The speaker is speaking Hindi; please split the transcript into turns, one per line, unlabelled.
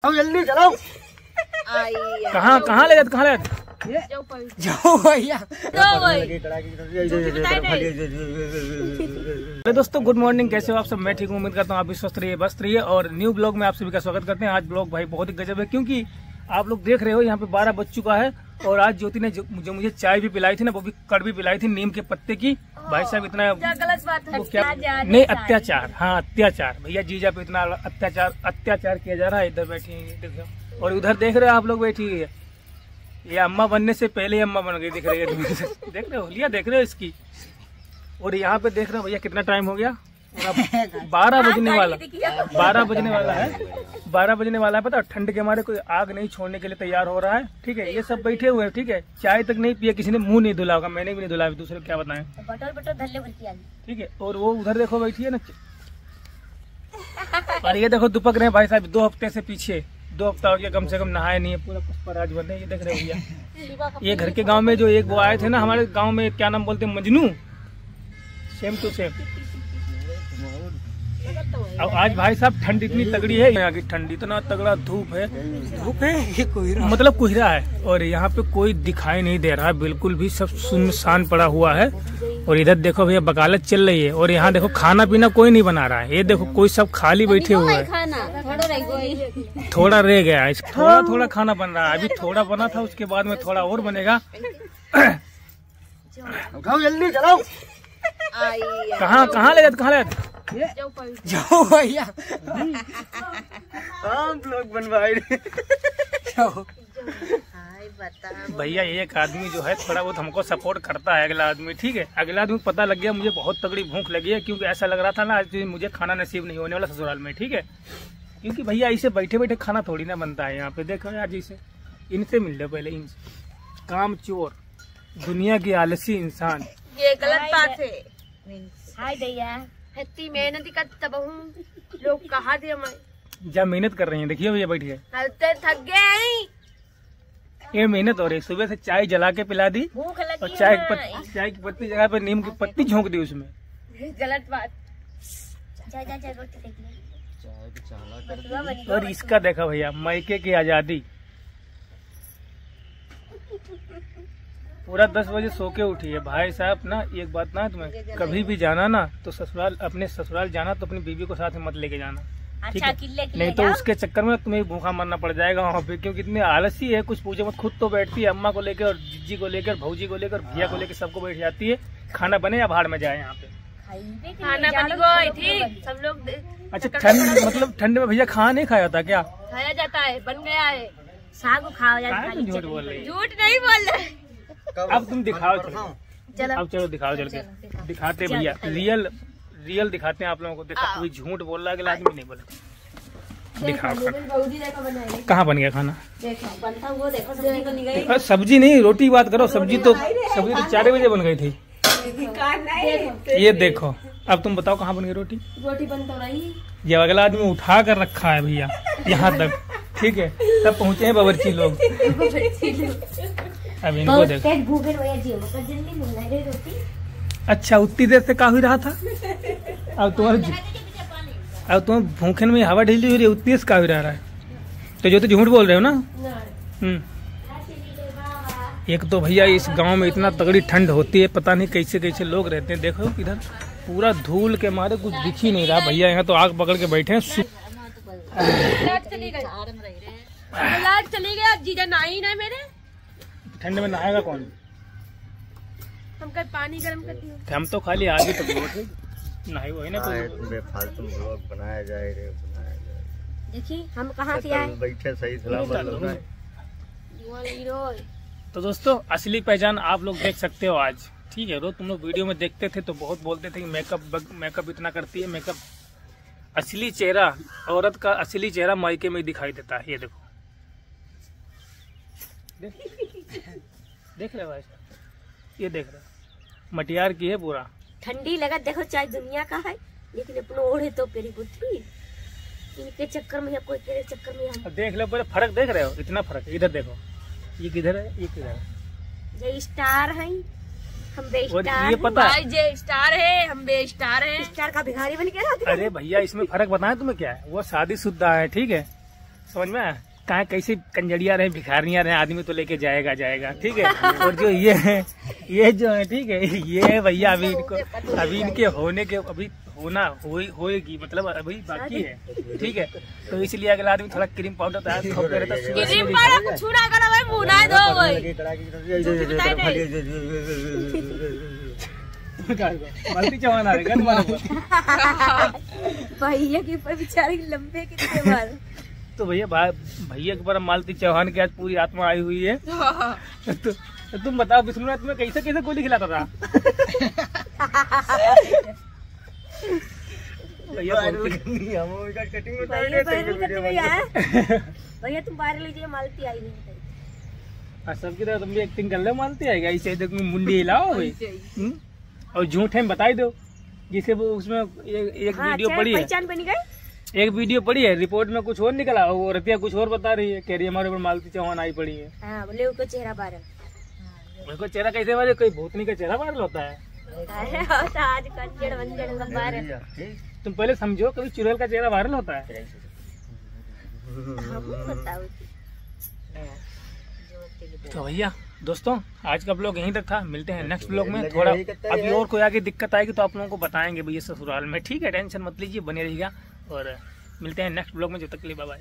आओ जल्दी चलाओ।
कहाँ ले जाओ भैया। दोस्तों गुड मॉर्निंग, कैसे हो आप सब? मैं ठीक हूँ, उम्मीद करता हूँ आप भी स्वस्थ रहिए, मस्त रहिए। और न्यू ब्लॉग में आप सभी का स्वागत करते हैं। आज ब्लॉग भाई बहुत ही गजब है, क्योंकि आप लोग देख रहे हो यहाँ पे 12 बज चुका है। और आज ज्योति ने जो मुझे चाय भी पिलाई थी ना, वो भी कड़वी पिलाई थी नीम के पत्ते की। भाई साहब इतना
गलत बात है,
वो क्या नहीं, अत्याचार। हाँ अत्याचार, भैया जीजा पे इतना अत्याचार किया जा रहा है। इधर बैठी है और उधर देख रहे हो आप लोग बैठी है, ये अम्मा बनने से पहले ही अम्मा बन गई दिख रही है। देख रहे हो लिया, देख रहे हो इसकी। और यहाँ पे देख रहे हो भैया कितना टाइम हो गया, 12 बजने वाला है। 12 बजने वाला है। पता, ठंड के मारे कोई आग नहीं छोड़ने के लिए तैयार हो रहा है। ठीक है, ये सब बैठे हुए हैं। ठीक है, चाय तक नहीं पिया, किसी ने मुंह नहीं धुला होगा, मैंने भी नहीं धुला, दूसरे को क्या बताएं। ठीक है, और वो उधर देखो बैठी है ना। और ये देखो दुपक रहे हैं भाई साहब 2 हफ्ते से पीछे। 2 हफ्ता हो गया कम से कम, नहाए नहीं है, पूरा पुष्पराज बने। ये देख रहे हो भैया, ये घर के गांव में जो एक वो आए थे ना हमारे गांव में, क्या नाम बोलते हैं, मजनू, सेम टू सेम। अब आज भाई साहब ठंड इतनी तगड़ी है, यहाँ की ठंड इतना तगड़ा, धूप है ये कोहरा, मतलब कोहरा है। और यहाँ पे कोई दिखाई नहीं दे रहा है बिल्कुल भी, सब सुनसान पड़ा हुआ है। और इधर देखो भैया वकालत चल रही है। और यहाँ देखो खाना पीना कोई नहीं बना रहा है। ये देखो कोई सब खाली बैठे हुए हैं। थोड़ा रह गया है, थोड़ा खाना बन रहा है। अभी थोड़ा बना था, उसके बाद में थोड़ा और बनेगा।
जल्दी चलाओ।
कहाँ ले जाते
जाओ भैया, हम लोग बनवाए।
भैया एक आदमी जो है थोड़ा बहुत हमको सपोर्ट करता है, अगला आदमी। ठीक है, अगला आदमी पता लग गया मुझे बहुत तगड़ी भूख लगी है, क्योंकि ऐसा लग रहा था ना आज मुझे खाना नसीब नहीं होने वाला ससुराल में। ठीक है, क्योंकि भैया ऐसे बैठे बैठे खाना थोड़ी ना बनता है। यहाँ पे देखो यार, जैसे इनसे मिल लो पहले, इनसे। काम चोर, दुनिया की आलसी इंसान।
ये गलत बात है। हाय भैया, इतनी मेहनत करता हूँ, लोग कहा दे मैं
जब मेहनत कर रही है। देखिए भैया बैठ गए,
थक गए।
ये मेहनत हो रही। सुबह से चाय जला के पिला दी,
भूख लगी
और चाय की पत्ती जगह पे नीम की पत्ती झोंक दी उसमें।
गलत बात।
और इसका देखा भैया, मायके की आजादी। पूरा 10 बजे सो के उठी है भाई साहब ना। एक बात ना, तुम्हें कभी भी जाना ना तो ससुराल, अपने ससुराल जाना तो अपनी बीवी को साथ में मत लेके जाना। ठीक है, नहीं तो उसके चक्कर में तुम्हें भूखा मरना पड़ जाएगा वहाँ पे, क्योंकि इतनी आलसी है कुछ पूछे मत। खुद तो बैठती है अम्मा को लेकर, और जिज्जी को लेकर, भौजी को लेकर, भैया को लेकर, सबको बैठ जाती है। खाना बने या भाड़ में जाए यहाँ पे।
खाना बन गई थी, सब लोग।
अच्छा, ठंड मतलब ठंड में भैया खाना नहीं खाया था क्या?
खाया जाता है, बन गया है। साग खाया जाता है।
झूठ बोल रही है।
झूठ नहीं बोल रहे।
अब तुम दिखाओ, चलो अब चलो दिखाओ, चल के दिखाते भैया, रियल दिखाते हैं आप लोगों को। देखा, कोई झूठ बोल रहा है, अगला आदमी नहीं बोले। दिखाओ कहाँ बन गया खाना। देखो सब्जी नहीं, रोटी बात करो। सब्जी तो 4 बजे बन गई थी। ये देखो, अब तुम बताओ कहाँ बन गई रोटी
बन तो रही।
ये अगला आदमी उठा कर रखा है भैया यहाँ तक। ठीक है, तब पहुँचे हैं बावर्ची लोग। अब इनको देखो। अच्छा, उतनी देर से क्या हो रहा था? अब तुम्हारे भूखे में हवा ढीली हो रही है, उतनी से क्या हो रहा है? तो जो तो झूठ बोल रहे हो ना। एक तो भैया इस गांव में इतना तगड़ी ठंड होती है, पता नहीं कैसे कैसे लोग रहते हैं। देखो इधर पूरा धूल के मारे कुछ दिख ही नहीं रहा भैया। यहाँ तो आग पकड़ के बैठे हैं।
चली गया, जीजा नहाई ना मेरे।
ठंड में नहाएगा कौन?
हम कल पानी गर्म करती हूँ।
हम तो खाली आगे तक नहाई हुई ना।
फालतू ब्लॉग बनाया जाए रे, बनाया जाए।
देखिए हम कहाँ से आए,
बैठे सही सलामत।
तो दोस्तों असली पहचान आप लोग देख सकते हो आज। ठीक है, रोज तुम लोग वीडियो में देखते थे तो बहुत बोलते थे कि मेकअप इतना करती है, मेकअप। असली चेहरा, औरत का असली चेहरा मायके में दिखाई देता है। ये देखो, देख रहे भाई, ये देख रहे, मटियार की है पूरा।
ठंडी लगा, देखो चाहे दुनिया का है, लेकिन अपने ओढ़े तो पेरी पुत्री। इनके चक्कर में या कोई तेरे चक्कर में हम
देख लो, पूरा फर्क देख रहे हो, इतना फर्क है। इधर देखो, ये किधर है, ये किधर है।
ये स्टार है, हम
ये पता
है स्टार है, हम बेस्टार है। स्टार का भिखारी बन के रहते।
अरे भैया इसमें फर्क बताएं तुम्हें क्या है। वो शादीशुदा है, ठीक है, समझ में आया? कहाँ कैसे कंजड़िया रहे, भिखारियाँ रहे, आदमी तो लेके जाएगा जाएगा, ठीक है। और जो ये जो है, ठीक है, ये भैया अभी इनके होने के अभी होएगी, मतलब अभी बाकी है, ठीक है। तो इसलिए अगला आदमी थोड़ा क्रीम पाउडर तैयार करते रहता है। मालती चौहान आ रही
भैया के ऊपर बेचारे लंबे कितने बार।
तो भैया के ऊपर मालती चौहान की आज पूरी आत्मा आई हुई है। तो तुम बताओ विष्णुनाथ तुम्हें कैसे कैसे गोली खिलाता था? भैया
तुम वायरल लीजिए, मालती आई हुई है।
सबकी तरह तुम भी एक्टिंग कर लो, मालती आएगा ऐसे देखो, मुंडी हिलाओ भाई, और झूठे में बताई दो। जिसे वो उसमें एक वीडियो पड़ी है,
पहचान बनी गई।
एक वीडियो पड़ी है, रिपोर्ट में कुछ और निकला, वो रतिया कुछ और बता रही है, कह रही है हमारे ऊपर मालती चौहान आई पड़ी है।
हाँ, बोले उसको चेहरा वायरल।
उसको चेहरा कैसे वायरल? कोई भूतनी का चेहरा वायरल होता है? तुम पहले समझो, कभी चुड़ैल का चेहरा वायरल होता है? तो भैया दोस्तों, आज का ब्लॉग यहीं तक था। मिलते हैं नेक्स्ट ब्लॉग में। थोड़ा अभी और कोई आगे दिक्कत आएगी तो आप लोगों को बताएंगे भैया ससुराल में, ठीक है। टेंशन मत लीजिए, बने रहिएगा और मिलते हैं नेक्स्ट ब्लॉग में। जब तक के लिए बाय बाय।